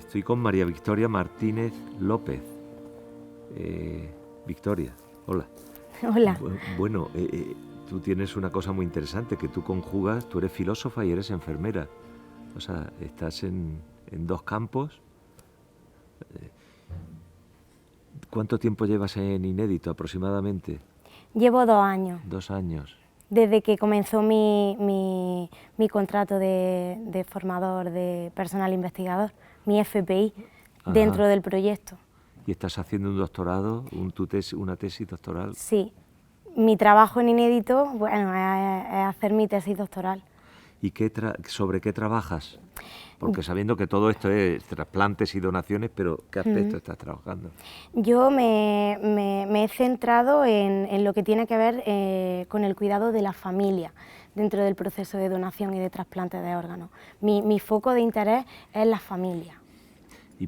Estoy con María Victoria Martínez López. Victoria, hola. Hola. Bueno, tú tienes una cosa muy interesante, que tú conjugas, tú eres filósofa y eres enfermera. O sea, estás en dos campos. ¿Cuánto tiempo llevas en Inédito aproximadamente? Llevo 2 años. 2 años. Desde que comenzó mi contrato de formador de personal investigador, mi FPI, dentro del proyecto. ¿Y estás haciendo un doctorado, una tesis doctoral? Sí. Mi trabajo en Inédito, bueno, es hacer mi tesis doctoral. ¿Y sobre qué trabajas? Porque sabiendo que todo esto es trasplantes y donaciones, pero ¿qué aspecto estás trabajando? Yo me he centrado en lo que tiene que ver con el cuidado de la familia dentro del proceso de donación y de trasplante de órganos. Mi foco de interés es la familia. ¿Y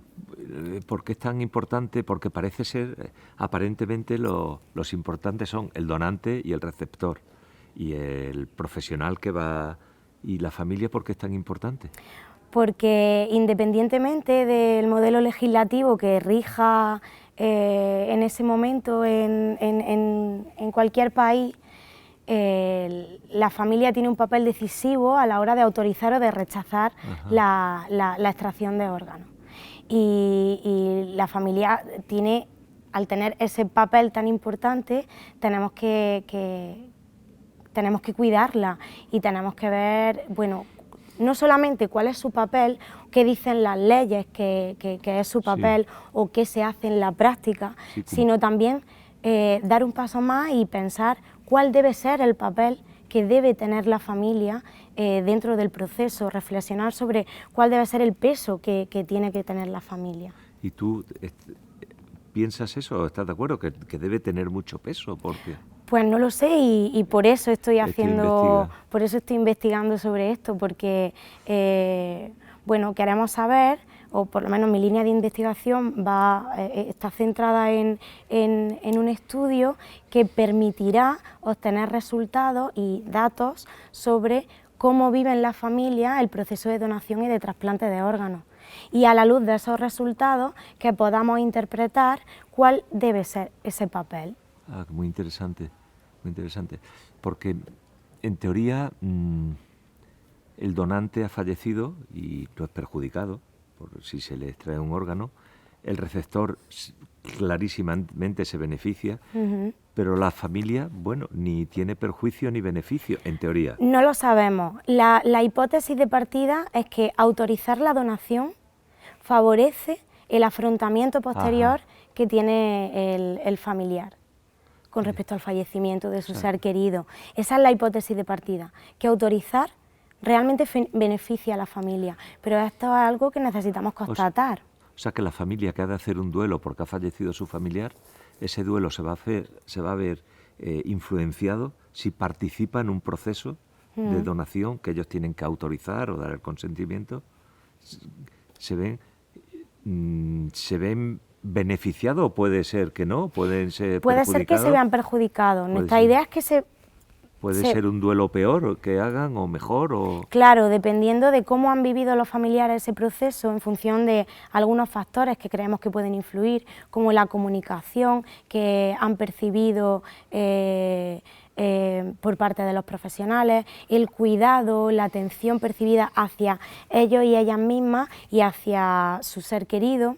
por qué es tan importante? Porque parece ser, aparentemente los importantes son el donante y el receptor, y el profesional que va. ¿Y la familia por qué es tan importante? Porque independientemente del modelo legislativo que rija en ese momento en cualquier país, la familia tiene un papel decisivo a la hora de autorizar o de rechazar la extracción de órganos. Y la familia tiene, al tener ese papel tan importante, tenemos que cuidarla y tenemos que ver, bueno, no solamente cuál es su papel, qué dicen las leyes que es su papel, sí, o qué se hace en la práctica, sí, sino también dar un paso más y pensar cuál debe ser el papel que debe tener la familia dentro del proceso, reflexionar sobre cuál debe ser el peso que tiene que tener la familia. ¿Y tú piensas eso o estás de acuerdo que debe tener mucho peso? Porque pues no lo sé y por eso estoy investigando sobre esto, porque bueno, queremos saber, o por lo menos mi línea de investigación está centrada en un estudio que permitirá obtener resultados y datos sobre cómo viven las familias el proceso de donación y de trasplante de órganos. Y a la luz de esos resultados que podamos interpretar cuál debe ser ese papel. Muy interesante. Muy interesante, porque en teoría el donante ha fallecido y no es perjudicado por si se le extrae un órgano, el receptor clarísimamente se beneficia, pero la familia, bueno, ni tiene perjuicio ni beneficio, en teoría. No lo sabemos. La hipótesis de partida es que autorizar la donación favorece el afrontamiento posterior que tiene el familiar con respecto al fallecimiento de su ser querido. Esa es la hipótesis de partida, que autorizar realmente beneficia a la familia, pero esto es algo que necesitamos constatar. O sea que la familia que ha de hacer un duelo porque ha fallecido su familiar, ese duelo se va a ver influenciado si participa en un proceso de donación que ellos tienen que autorizar o dar el consentimiento. Se ven beneficiados o puede ser que no, puede ser que se vean perjudicados. Nuestra idea es que puede ser un duelo peor que hagan o mejor o... Claro, dependiendo de cómo han vivido los familiares ese proceso, en función de algunos factores que creemos que pueden influir, como la comunicación que han percibido por parte de los profesionales, el cuidado, la atención percibida hacia ellos y ellas mismas y hacia su ser querido.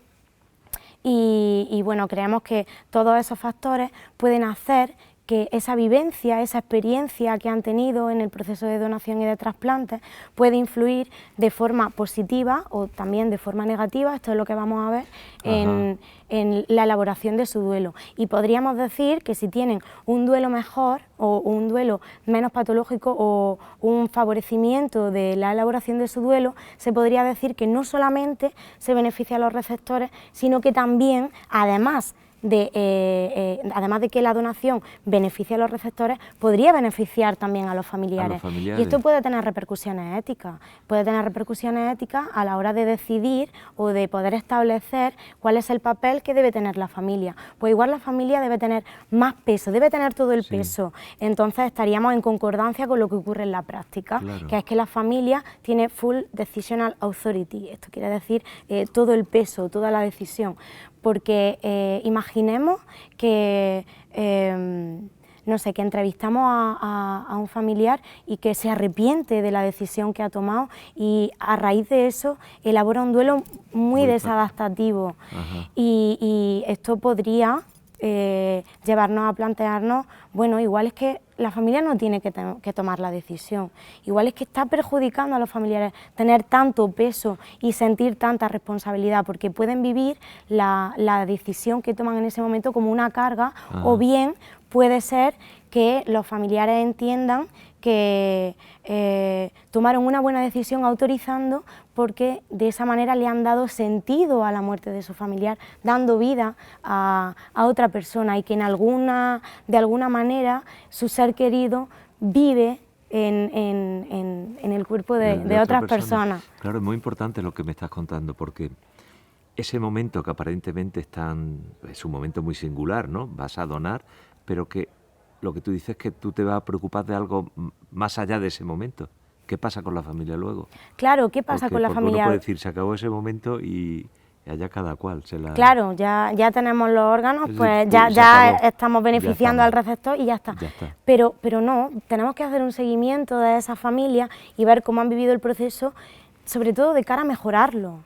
Y bueno, creemos que todos esos factores pueden hacer que esa vivencia, esa experiencia que han tenido en el proceso de donación y de trasplante puede influir de forma positiva o también de forma negativa, esto es lo que vamos a ver, en la elaboración de su duelo. Y podríamos decir que si tienen un duelo mejor o un duelo menos patológico o un favorecimiento de la elaboración de su duelo, se podría decir que no solamente se beneficia a los receptores, sino que también, además además de que la donación beneficia a los receptores, podría beneficiar también a los familiares. Y esto puede tener repercusiones éticas, a la hora de decidir o de poder establecer cuál es el papel que debe tener la familia. Pues igual la familia debe tener más peso, debe tener todo el peso. Entonces estaríamos en concordancia con lo que ocurre en la práctica, que es que la familia tiene full decisional authority. Esto quiere decir todo el peso, toda la decisión. Porque imaginemos que, no sé, que entrevistamos a un familiar y que se arrepiente de la decisión que ha tomado y a raíz de eso elabora un duelo muy desadaptativo. Y esto podría llevarnos a plantearnos, bueno, igual es que la familia no tiene que tomar la decisión, igual es que está perjudicando a los familiares tener tanto peso y sentir tanta responsabilidad, porque pueden vivir la decisión que toman en ese momento como una carga, o bien puede ser que los familiares entiendan que tomaron una buena decisión autorizando, porque de esa manera le han dado sentido a la muerte de su familiar, dando vida a otra persona, y que de alguna manera su ser querido vive en el cuerpo de otras personas. Claro, es muy importante lo que me estás contando, porque ese momento que aparentemente es un momento muy singular, ¿no? Vas a donar, pero que lo que tú dices es que tú te vas a preocupar de algo más allá de ese momento. ¿Qué pasa con la familia luego? Claro, ¿qué pasa con la familia? Uno puede decir, se acabó ese momento y allá cada cual se la... Claro, ya tenemos los órganos, pues ya estamos beneficiando al receptor y ya está. Pero no, tenemos que hacer un seguimiento de esa familia y ver cómo han vivido el proceso, sobre todo de cara a mejorarlo.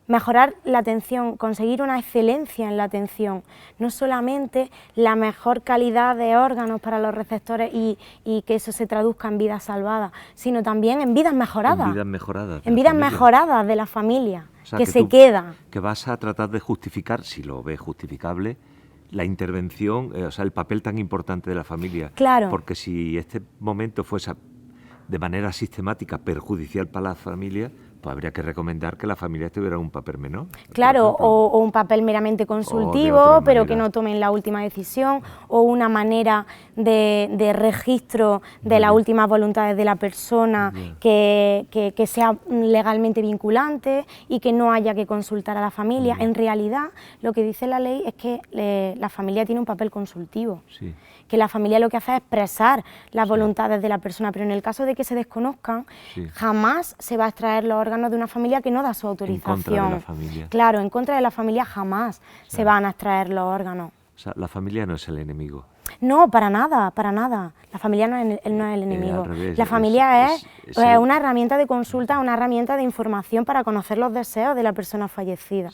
Mejorar la atención, conseguir una excelencia en la atención, no solamente la mejor calidad de órganos para los receptores y que eso se traduzca en vidas salvadas, sino también en vidas mejoradas. En vidas mejoradas. En vidas mejoradas de la familia, o sea, que se queda. Que vas a tratar de justificar, si lo ves justificable, la intervención, o sea, el papel tan importante de la familia. Claro. Porque si este momento fuese de manera sistemática perjudicial para la familia, pues habría que recomendar que la familia tuviera un papel menor. Claro, o un papel meramente consultivo, pero que no tomen la última decisión, o una manera de registro de las últimas voluntades de la persona que sea legalmente vinculante y que no haya que consultar a la familia. En realidad, lo que dice la ley es que la familia tiene un papel consultivo. Sí. Que la familia lo que hace es expresar las voluntades de la persona, pero en el caso de que se desconozcan, jamás se va a extraer los órganos de una familia que no da su autorización. En contra de la familia. Claro, en contra de la familia jamás se van a extraer los órganos. O sea, la familia no es el enemigo. No, para nada, para nada. La familia no es el enemigo. Al revés, la familia es una herramienta de consulta, una herramienta de información para conocer los deseos de la persona fallecida.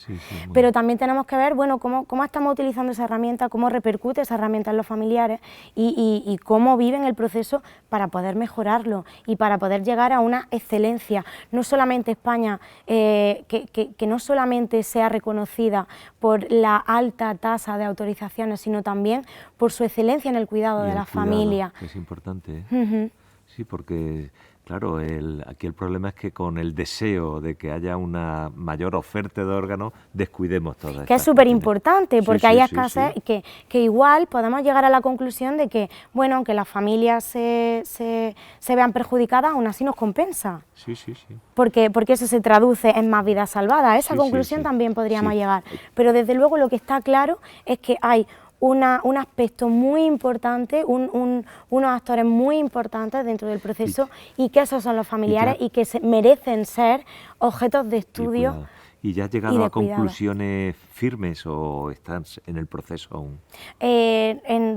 Pero también tenemos que ver, bueno, cómo estamos utilizando esa herramienta, cómo repercute esa herramienta en los familiares y cómo viven el proceso para poder mejorarlo y para poder llegar a una excelencia. No solamente España, que no solamente sea reconocida por la alta tasa de autorizaciones, sino también por su excelencia en el cuidado de la familia. Es importante, ¿eh? Sí, porque, claro, aquí el problema es que con el deseo de que haya una mayor oferta de órganos, descuidemos todas estas. Que es súper importante, porque hay escasez que igual podemos llegar a la conclusión de que, bueno, aunque las familias se vean perjudicadas, aún así nos compensa. Sí. Porque eso se traduce en más vidas salvadas. A esa conclusión también podríamos llegar. Pero desde luego lo que está claro es que hay un aspecto muy importante, unos actores muy importantes dentro del proceso y que esos son los familiares y que merecen ser objetos de estudio. ¿Y ya has llegado a conclusiones firmes o estás en el proceso aún?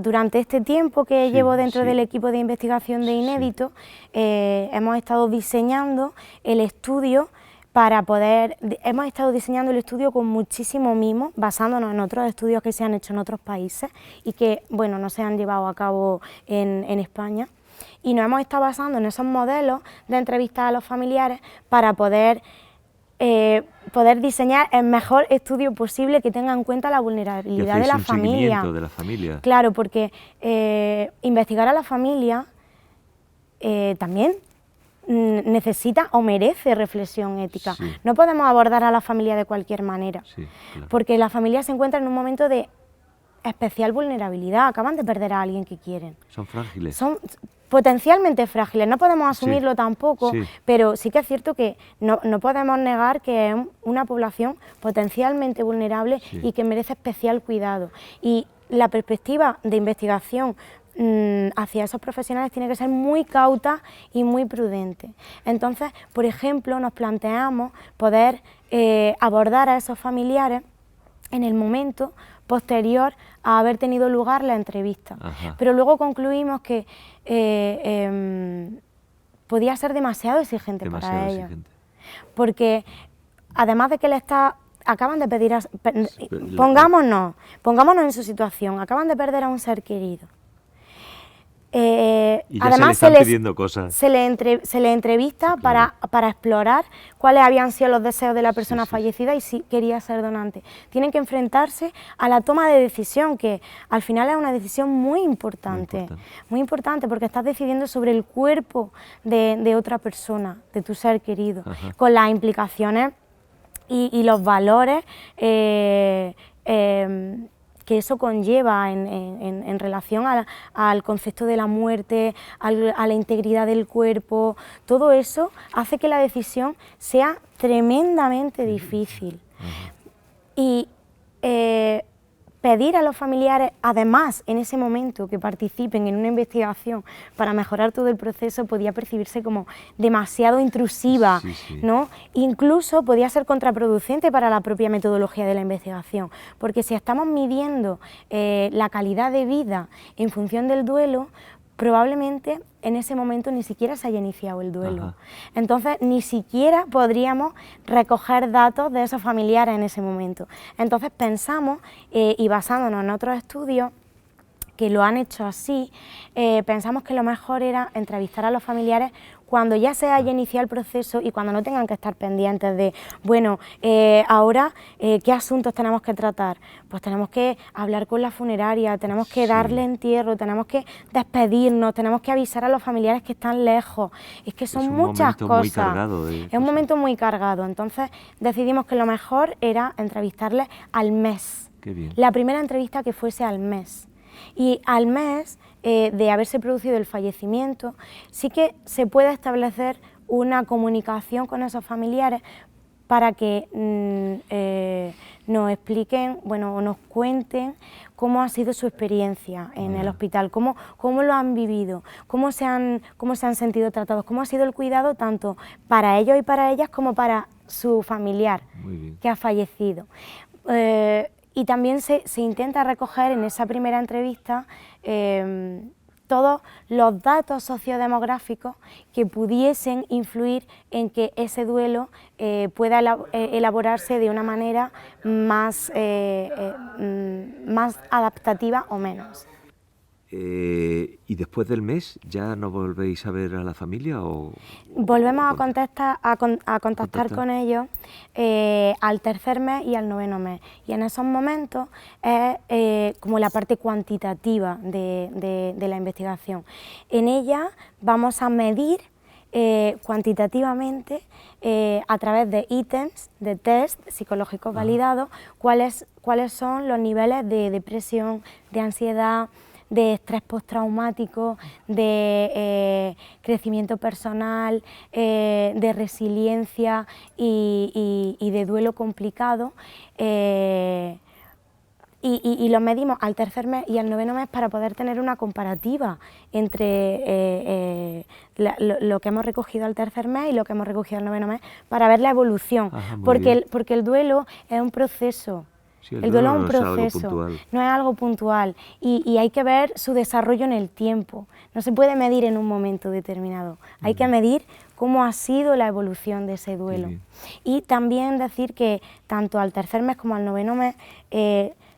Durante este tiempo que llevo dentro del equipo de investigación de Inédito, hemos estado diseñando el estudio hemos estado diseñando el estudio con muchísimo mimo, basándonos en otros estudios que se han hecho en otros países y que, bueno, no se han llevado a cabo en España. Y nos hemos estado basando en esos modelos de entrevistas a los familiares para poder diseñar el mejor estudio posible que tenga en cuenta la vulnerabilidad de la familia. De la familia. Claro, porque investigar a la familia también necesita o merece reflexión ética. No podemos abordar a la familia de cualquier manera, porque la familia se encuentra en un momento de especial vulnerabilidad, acaban de perder a alguien que quieren. Son frágiles. Son potencialmente frágiles, no podemos asumirlo tampoco, pero sí que es cierto que no podemos negar que es una población potencialmente vulnerable y que merece especial cuidado. Y la perspectiva de investigación hacia esos profesionales tiene que ser muy cauta y muy prudente. Entonces, por ejemplo, nos planteamos poder abordar a esos familiares en el momento posterior a haber tenido lugar la entrevista. Pero luego concluimos que podía ser demasiado exigente para ellos. Porque además de que acaban de pedir, pongámonos en su situación, acaban de perder a un ser querido. Y ya además se le están pidiendo cosas. Se le entrevista para explorar cuáles habían sido los deseos de la persona fallecida y si quería ser donante. Tienen que enfrentarse a la toma de decisión, que al final es una decisión muy importante porque estás decidiendo sobre el cuerpo de otra persona, de tu ser querido, con las implicaciones y los valores que eso conlleva en relación al concepto de la muerte, a la integridad del cuerpo. Todo eso hace que la decisión sea tremendamente difícil. Y pedir a los familiares, además, en ese momento, que participen en una investigación para mejorar todo el proceso, podía percibirse como demasiado intrusiva, ¿no? Incluso podía ser contraproducente para la propia metodología de la investigación, porque si estamos midiendo la calidad de vida en función del duelo, probablemente en ese momento ni siquiera se haya iniciado el duelo. Entonces, ni siquiera podríamos recoger datos de esos familiares en ese momento. Entonces, pensamos, y basándonos en otros estudios que lo han hecho así, pensamos que lo mejor era entrevistar a los familiares cuando ya se haya iniciado el proceso y cuando no tengan que estar pendientes de, bueno, ahora, ¿qué asuntos tenemos que tratar? Pues tenemos que hablar con la funeraria, tenemos que darle entierro, tenemos que despedirnos, tenemos que avisar a los familiares que están lejos. Es que son muchas cosas. Muy cargado es un momento muy cargado. Entonces decidimos que lo mejor era entrevistarles al mes. Qué bien. La primera entrevista que fuese al mes. Y al mes de haberse producido el fallecimiento, sí que se puede establecer una comunicación con esos familiares para que nos expliquen, bueno, o nos cuenten cómo ha sido su experiencia en el hospital, cómo lo han vivido, cómo se han sentido tratados, cómo ha sido el cuidado tanto para ellos y para ellas como para su familiar que ha fallecido. Y también se intenta recoger en esa primera entrevista todos los datos sociodemográficos que pudiesen influir en que ese duelo pueda elaborarse de una manera más adaptativa o menos. ¿Y después del mes ya no volvéis a ver a la familia? ¿O volvemos a contactar con ellos al tercer mes y al noveno mes. Y en esos momentos es como la parte cuantitativa de la investigación. En ella vamos a medir cuantitativamente a través de ítems, de test psicológicos validados, cuáles son los niveles de depresión, de ansiedad, de estrés postraumático, de crecimiento personal, de resiliencia y de duelo complicado. Y los medimos al tercer mes y al noveno mes para poder tener una comparativa entre lo que hemos recogido al tercer mes y lo que hemos recogido al noveno mes para ver la evolución, porque el duelo es un proceso. Sí, el duelo es un proceso, no es algo puntual y hay que ver su desarrollo en el tiempo, no se puede medir en un momento determinado, hay que medir cómo ha sido la evolución de ese duelo. Y también decir que tanto al tercer mes como al noveno mes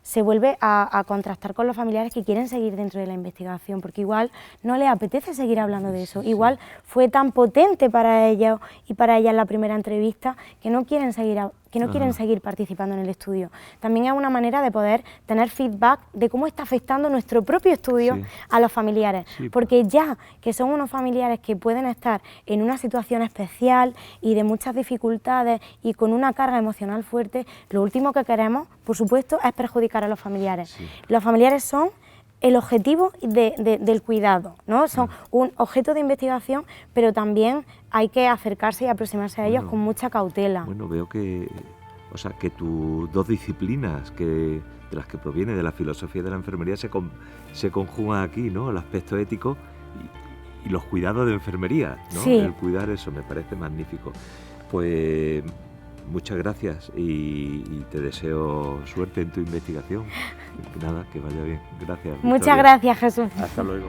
se vuelve a contrastar con los familiares que quieren seguir dentro de la investigación, porque igual no les apetece seguir hablando de eso, igual fue tan potente para ellos y para ellas la primera entrevista que no quieren seguir que no quieren seguir participando en el estudio. También es una manera de poder tener feedback de cómo está afectando nuestro propio estudio a los familiares, porque ya que son unos familiares que pueden estar en una situación especial y de muchas dificultades y con una carga emocional fuerte, lo último que queremos, por supuesto, es perjudicar a los familiares. Los familiares son el objetivo del cuidado, ¿no? Son un objeto de investigación, pero también hay que acercarse y aproximarse a ellos con mucha cautela. Bueno, veo que, o sea, que tus dos disciplinas de las que proviene de la filosofía de la enfermería se conjugan aquí, ¿no? El aspecto ético y los cuidados de enfermería, ¿no? Sí. El cuidar eso me parece magnífico. Pues muchas gracias y te deseo suerte en tu investigación. Nada, que vaya bien. Gracias, Victoria. Muchas gracias, Jesús. Hasta luego.